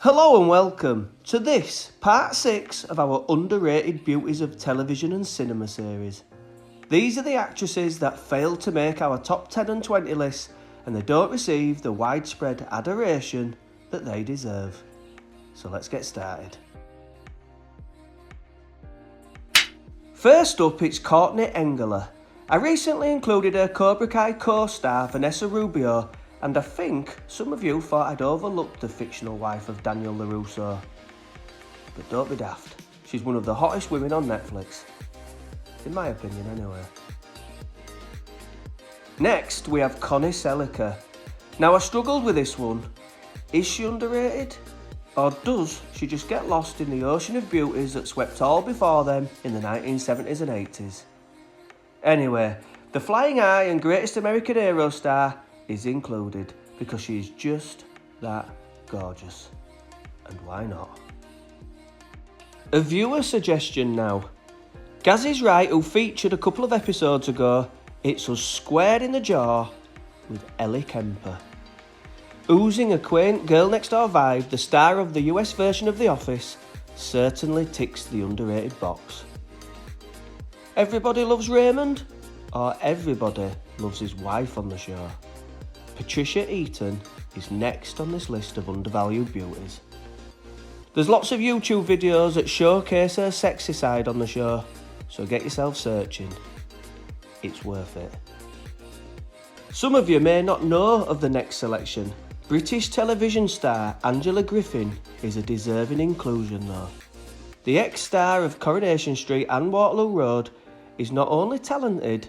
Hello and welcome to this, part 6 of our underrated Beauties of Television and Cinema series. These are the actresses that failed to make our top 10 and 20 lists, and they don't receive the widespread adoration that they deserve. So let's get started. First up, it's Courtney Engeler. I recently included her Cobra Kai co-star Vanessa Rubio, and I think some of you thought I'd overlooked the fictional wife of Daniel LaRusso. But don't be daft, she's one of the hottest women on Netflix. In my opinion, anyway. Next, we have Connie Seliker. Now, I struggled with this one. Is she underrated? Or does she just get lost in the ocean of beauties that swept all before them in the 1970s and 80s? Anyway, the flying eye and greatest American hero star is included because she is just that gorgeous. And why not? A viewer suggestion now. Gaz is right, who featured a couple of episodes ago, hits us square in the jaw with Ellie Kemper. Oozing a quaint girl next door vibe, the star of the US version of The Office certainly ticks the underrated box. Everybody loves Raymond? Or everybody loves his wife on the show? Patricia Eaton is next on this list of undervalued beauties. There's lots of YouTube videos that showcase her sexy side on the show, so get yourself searching. It's worth it. Some of you may not know of the next selection. British television star Angela Griffin is a deserving inclusion though. The ex-star of Coronation Street and Waterloo Road is not only talented,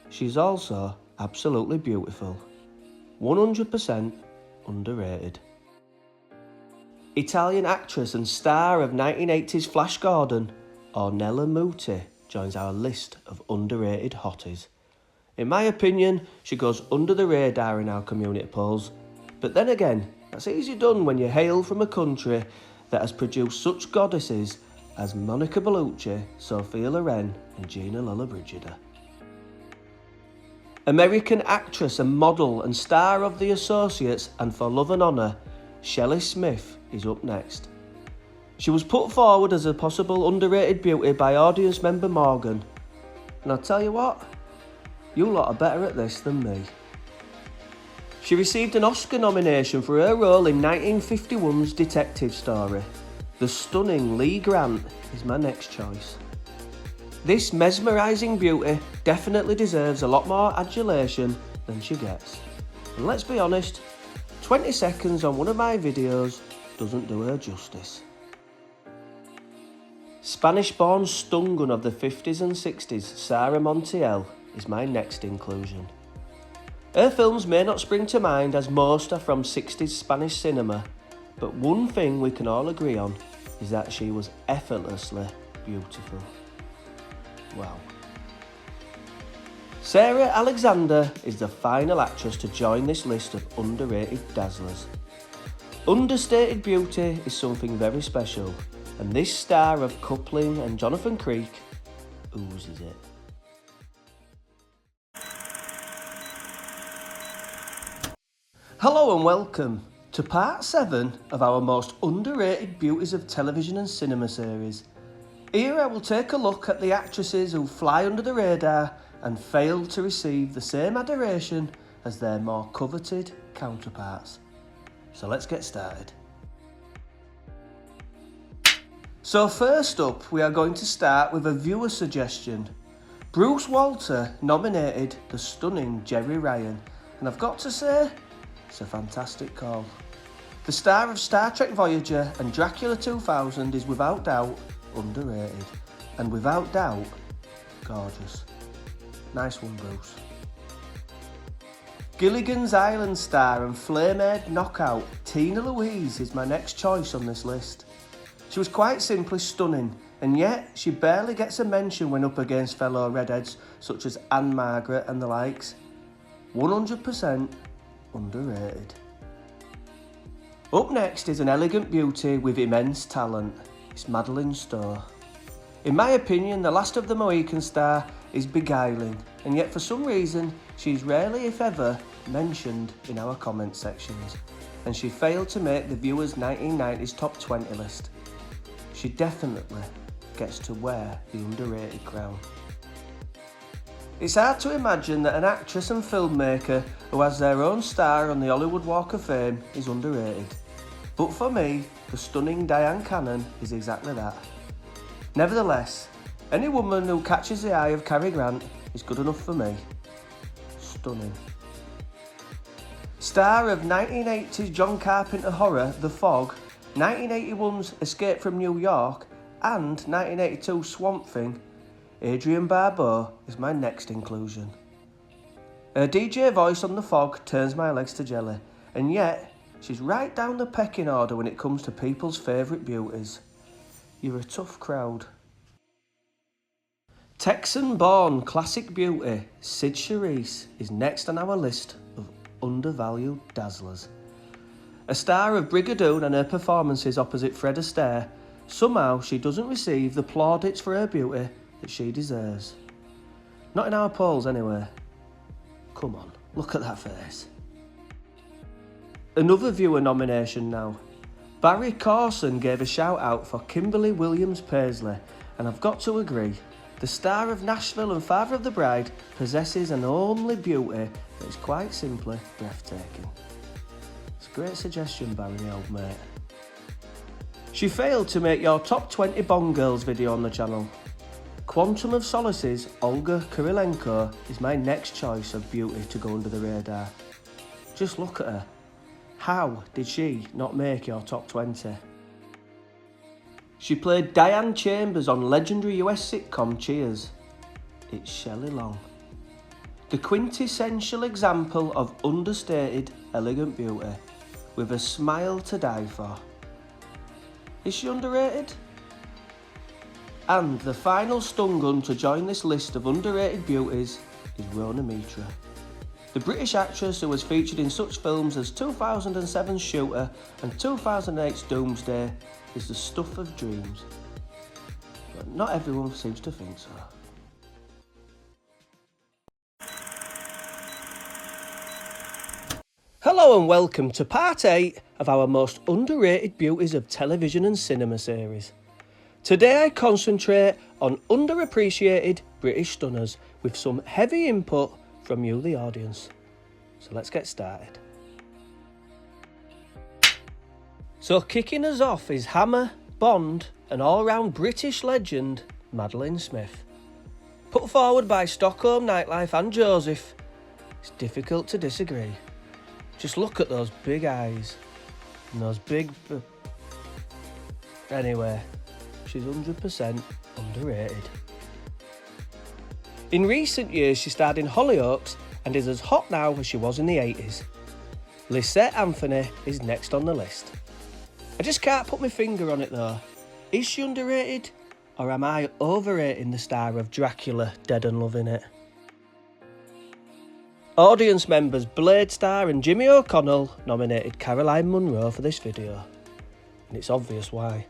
she's also absolutely beautiful. 100% underrated. Italian actress and star of 1980s Flash Gordon, Ornella Muti, joins our list of underrated hotties. In my opinion, she goes under the radar in our community polls, but then again, that's easy done when you hail from a country that has produced such goddesses as Monica Bellucci, Sophia Loren and Gina Lollobrigida. American actress and model and star of The Associates and For Love and Honour, Shelley Smith is up next. She was put forward as a possible underrated beauty by audience member Morgan. And I'll tell you what, you lot are better at this than me. She received an Oscar nomination for her role in 1951's Detective Story. The stunning Lee Grant is my next choice. This mesmerising beauty definitely deserves a lot more adulation than she gets. And let's be honest, 20 seconds on one of my videos doesn't do her justice. Spanish-born stun gun of the 50s and 60s, Sara Montiel, is my next inclusion. Her films may not spring to mind as most are from 60s Spanish cinema, but one thing we can all agree on is that she was effortlessly beautiful. Wow. Sarah Alexander is the final actress to join this list of underrated dazzlers. Understated beauty is something very special, and this star of Coupling and Jonathan Creek oozes it. Hello and welcome to part 7 of our most underrated Beauties of Television and Cinema series. Here I will take a look at the actresses who fly under the radar and fail to receive the same adoration as their more coveted counterparts. So let's get started. So first up, we are going to start with a viewer suggestion. Bruce Walter nominated the stunning Jerry Ryan, and I've got to say, it's a fantastic call. The star of Star Trek Voyager and Dracula 2000 is without doubt underrated, and without doubt, gorgeous. Nice one, Bruce. Gilligan's Island star and Flame-Aid knockout Tina Louise is my next choice on this list. She was quite simply stunning, and yet she barely gets a mention when up against fellow redheads such as Anne Margaret and the likes. 100% underrated. Up next is an elegant beauty with immense talent. It's Madeleine Stowe. In my opinion, the last of the Mohican star is beguiling, and yet for some reason she's rarely, if ever, mentioned in our comment sections. and she failed to make the viewers' 1990s top 20 list. She definitely gets to wear the underrated crown. It's hard to imagine that an actress and filmmaker who has their own star on the Hollywood Walk of Fame is underrated. But for me, the stunning Dyan Cannon is exactly that. Nevertheless, any woman who catches the eye of Cary Grant is good enough for me. Stunning. Star of 1980's John Carpenter horror The Fog, 1981's Escape from New York and 1982's Swamp Thing, Adrienne Barbeau is my next inclusion. Her DJ voice on The Fog turns my legs to jelly, and yet she's right down the pecking order when it comes to people's favourite beauties. You're a tough crowd. Texan-born classic beauty Sid Charisse is next on our list of undervalued dazzlers. A star of Brigadoon and her performances opposite Fred Astaire, somehow she doesn't receive the plaudits for her beauty that she deserves. Not in our polls anyway. Come on, look at that face. Another viewer nomination now. Barry Corson gave a shout out for Kimberly Williams Paisley, and I've got to agree, the star of Nashville and father of the bride possesses an homely beauty that is quite simply breathtaking. It's a great suggestion, Barry, my old mate. She failed to make your top 20 Bond girls video on the channel. Quantum of Solace's Olga Kurilenko is my next choice of beauty to go under the radar. Just look at her. How did she not make your top 20? She played Diane Chambers on legendary US sitcom Cheers. It's Shelley Long. The quintessential example of understated, elegant beauty, with a smile to die for. Is she underrated? And the final stun gun to join this list of underrated beauties is Rona Mitra. The British actress who was featured in such films as 2007's Shooter and 2008's Doomsday is the stuff of dreams. But not everyone seems to think so. Hello and welcome to part 8 of our most underrated beauties of television and cinema series. Today I concentrate on underappreciated British stunners with some heavy input from you, the audience. So let's get started. So kicking us off is Hammer, Bond and all-round British legend Madeline Smith. Put forward by Stockholm Nightlife and Joseph, it's difficult to disagree. Just look at those big eyes and those big... Anyway, she's 100% underrated. In recent years, she starred in Hollyoaks and is as hot now as she was in the 80s. Lisette Anthony is next on the list. I just can't put my finger on it though. Is she underrated, or am I overrating the star of Dracula, Dead and Loving It? Audience members Blade star and Jimmy O'Connell nominated Caroline Munro for this video, and it's obvious why.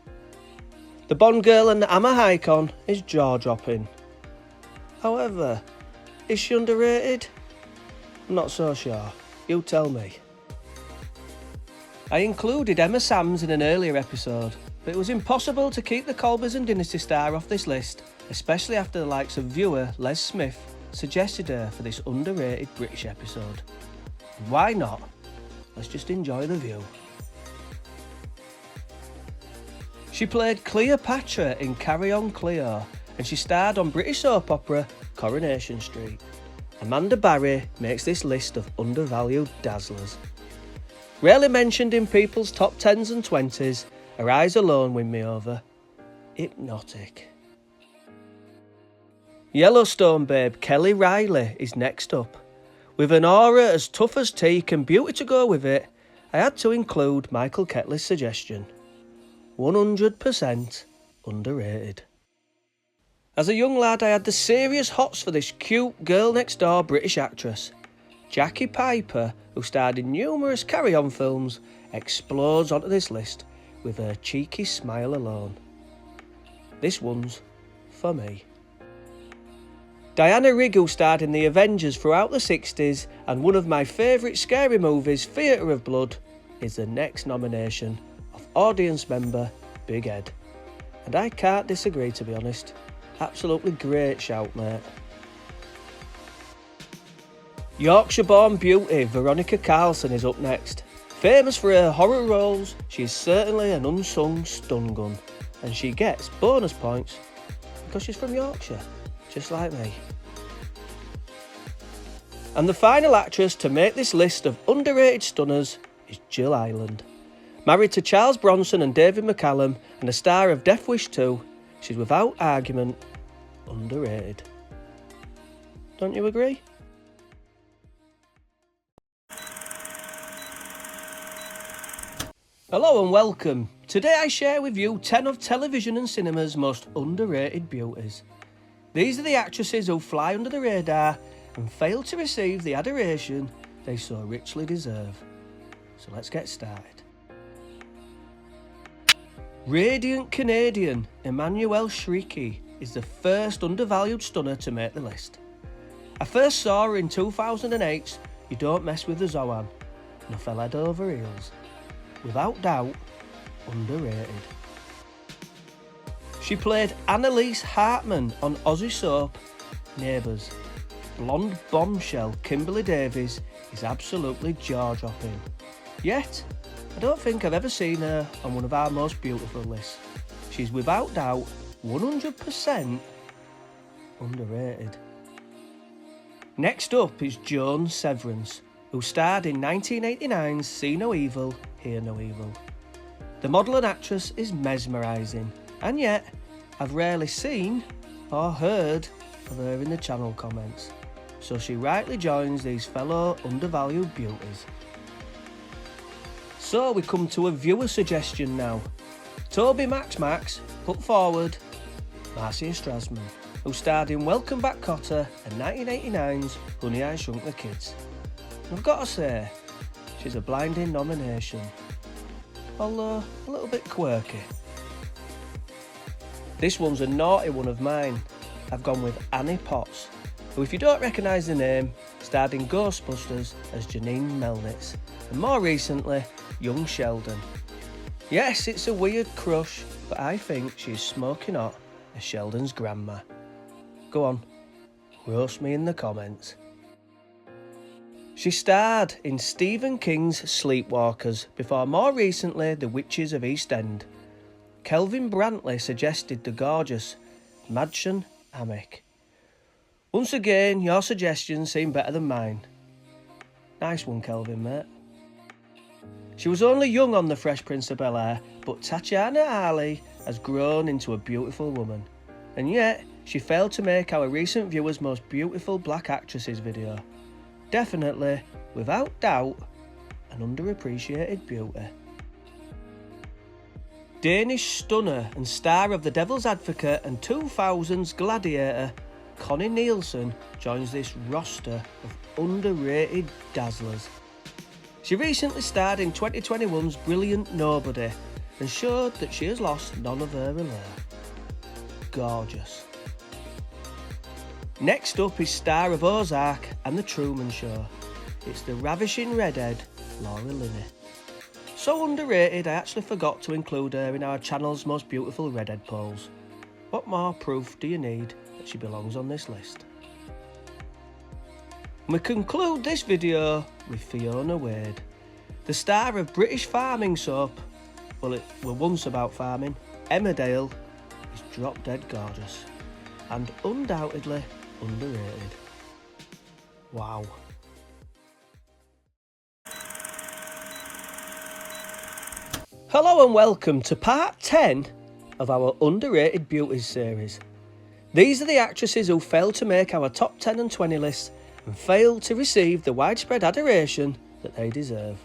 The Bond girl and the Hammer icon is jaw-dropping. However, is she underrated? I'm not so sure. You tell me. I included Emma Samms in an earlier episode, but it was impossible to keep the Colbys and Dynasty star off this list, especially after the likes of viewer Les Smith suggested her for this underrated British episode. And why not? Let's just enjoy the view. She played Cleopatra in Carry On Cleo, and she starred on British soap opera Coronation Street. Amanda Barry makes this list of undervalued dazzlers. Rarely mentioned in people's top 10s and 20s, her eyes alone win me over. Hypnotic. Yellowstone babe Kelly Riley is next up. With an aura as tough as teak and beauty to go with it, I had to include Michael Ketley's suggestion. 100% underrated. As a young lad, I had the serious hots for this cute girl next door British actress. Jackie Piper, who starred in numerous carry-on films, explodes onto this list with her cheeky smile alone. This one's for me. Diana Rigg, who starred in the Avengers throughout the 60s and one of my favourite scary movies, Theatre of Blood, is the next nomination of audience member Big Ed. And I can't disagree, to be honest. Absolutely great shout, mate. Yorkshire-born beauty Veronica Carlson is up next. Famous for her horror roles, she is certainly an unsung stun gun, and she gets bonus points because she's from Yorkshire, just like me. And the final actress to make this list of underrated stunners is Jill Ireland. Married to Charles Bronson and David McCallum and a star of Death Wish 2, she's without argument underrated. Don't you agree? Hello and welcome. Today I share with you 10 of television and cinema's most underrated beauties. These are the actresses who fly under the radar and fail to receive the adoration they so richly deserve. So let's get started. Radiant Canadian Emmanuelle Chriqui is the first undervalued stunner to make the list. I first saw her in 2008's You Don't Mess With the Zohan, and I fell head over heels. Without doubt, underrated. She played Annalise Hartman on Aussie soap Neighbours. Blonde bombshell Kimberly Davies is absolutely jaw-dropping. Yet, I don't think I've ever seen her on one of our most beautiful lists. She's without doubt 100% underrated. Next up is Joan Severance, who starred in 1989's See No Evil, Hear No Evil. The model and actress is mesmerising, and yet I've rarely seen or heard of her in the channel comments, so she rightly joins these fellow undervalued beauties. So we come to a viewer suggestion now. Toby Max put forward Marcia Strasman, who starred in Welcome Back Kotter and 1989's Honey, I Shrunk the Kids. I've got to say, she's a blinding nomination, although a little bit quirky. This one's a naughty one of mine. I've gone with Annie Potts, who, if you don't recognise the name, starred in Ghostbusters as Janine Melnitz, and more recently, Young Sheldon. Yes, it's a weird crush, but I think she's smoking hot as Sheldon's grandma. Go on, roast me in the comments. She starred in Stephen King's Sleepwalkers before more recently The Witches of East End. Kelvin Brantley suggested the gorgeous Madsen Amick. Once again, your suggestions seem better than mine. Nice one, Kelvin, mate. She was only young on The Fresh Prince of Bel-Air, but Tatiana Ali has grown into a beautiful woman. And yet, she failed to make our recent viewers' most beautiful black actresses video. Definitely, without doubt, an underappreciated beauty. Danish stunner and star of The Devil's Advocate and 2000's Gladiator, Connie Nielsen joins this roster of underrated dazzlers. She recently starred in 2021's Brilliant Nobody and showed that she has lost none of her allure. Gorgeous. Next up is star of Ozark and The Truman Show. It's the ravishing redhead Laura Linney. So underrated I actually forgot to include her in our channel's most beautiful redhead polls. What more proof do you need that she belongs on this list? We conclude this video with Fiona Wade, the star of British farming soap, well, it were once about farming, Emmerdale, is drop dead gorgeous and undoubtedly underrated. Wow. Hello and welcome to part 10 of our Underrated Beauties series. These are the actresses who failed to make our top 10 and 20 lists and failed to receive the widespread adoration that they deserve.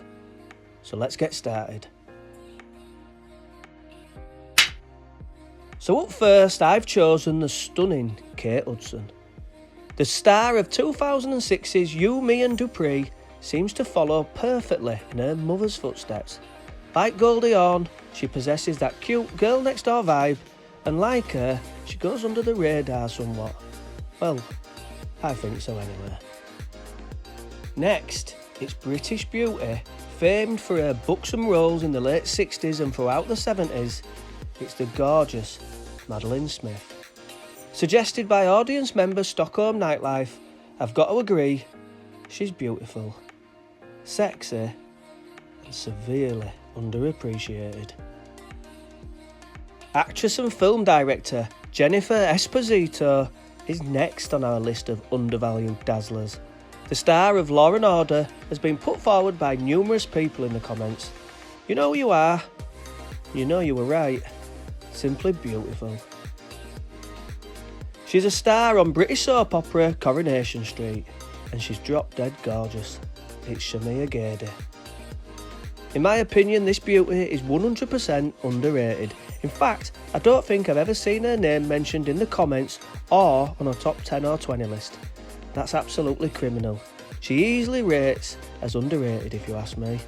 So let's get started. So up first, I've chosen the stunning Kate Hudson. The star of 2006's You, Me and Dupree seems to follow perfectly in her mother's footsteps. Like Goldie Hawn, she possesses that cute girl next door vibe, and like her, she goes under the radar somewhat. Well, I think so anyway. Next, it's British beauty Famed for her buxom roles in the late 60s and throughout the 70s, it's the gorgeous Madeline Smith. Suggested by audience member Stockholm Nightlife, I've got to agree, she's beautiful, sexy and severely underappreciated. Actress and film director Jennifer Esposito is next on our list of undervalued dazzlers. The star of Law & Order has been put forward by numerous people in the comments. You know who you are. You know you were right. Simply beautiful. She's a star on British soap opera Coronation Street, and she's drop dead gorgeous. It's Shamia Gady. In my opinion, this beauty is 100% underrated. In fact, I don't think I've ever seen her name mentioned in the comments or on a top 10 or 20 list. That's absolutely criminal. She easily rates as underrated if you ask me.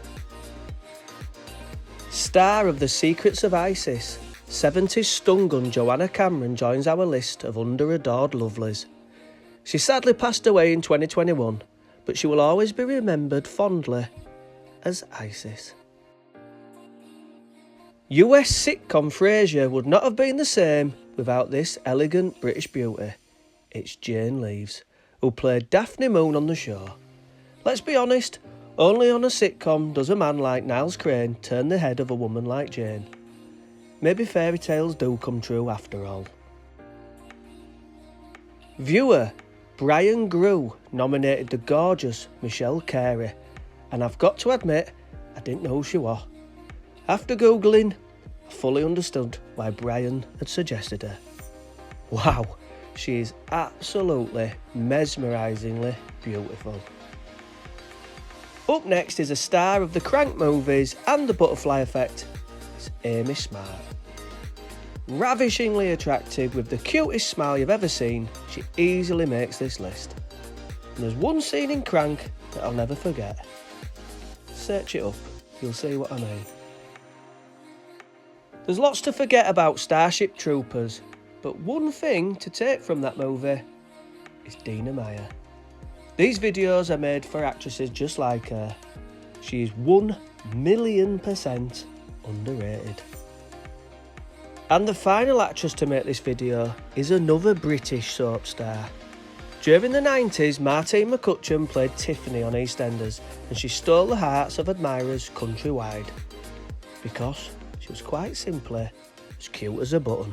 Star of The Secrets of Isis, 70s stun gun Joanna Cameron joins our list of under-adored lovelies. She sadly passed away in 2021, but she will always be remembered fondly as Isis. US sitcom Frasier would not have been the same without this elegant British beauty. It's Jane Leeves, who played Daphne Moon on the show. Let's be honest, only on a sitcom does a man like Niles Crane turn the head of a woman like Jane. Maybe fairy tales do come true after all. Viewer Brian Grew nominated the gorgeous Michelle Carey, and I've got to admit, I didn't know who she was. After Googling, I fully understood why Brian had suggested her. Wow, she is absolutely mesmerisingly beautiful. Up next is a star of the Crank movies and the Butterfly Effect. It's Amy Smart. Ravishingly attractive with the cutest smile you've ever seen, she easily makes this list. And there's one scene in Crank that I'll never forget. Search it up, you'll see what I mean. There's lots to forget about Starship Troopers, but one thing to take from that movie is Dina Meyer. These videos are made for actresses just like her. She is 1,000,000% underrated. And the final actress to make this video is another British soap star. During the 90s, Martine McCutcheon played Tiffany on EastEnders, and she stole the hearts of admirers countrywide because she was quite simply as cute as a button.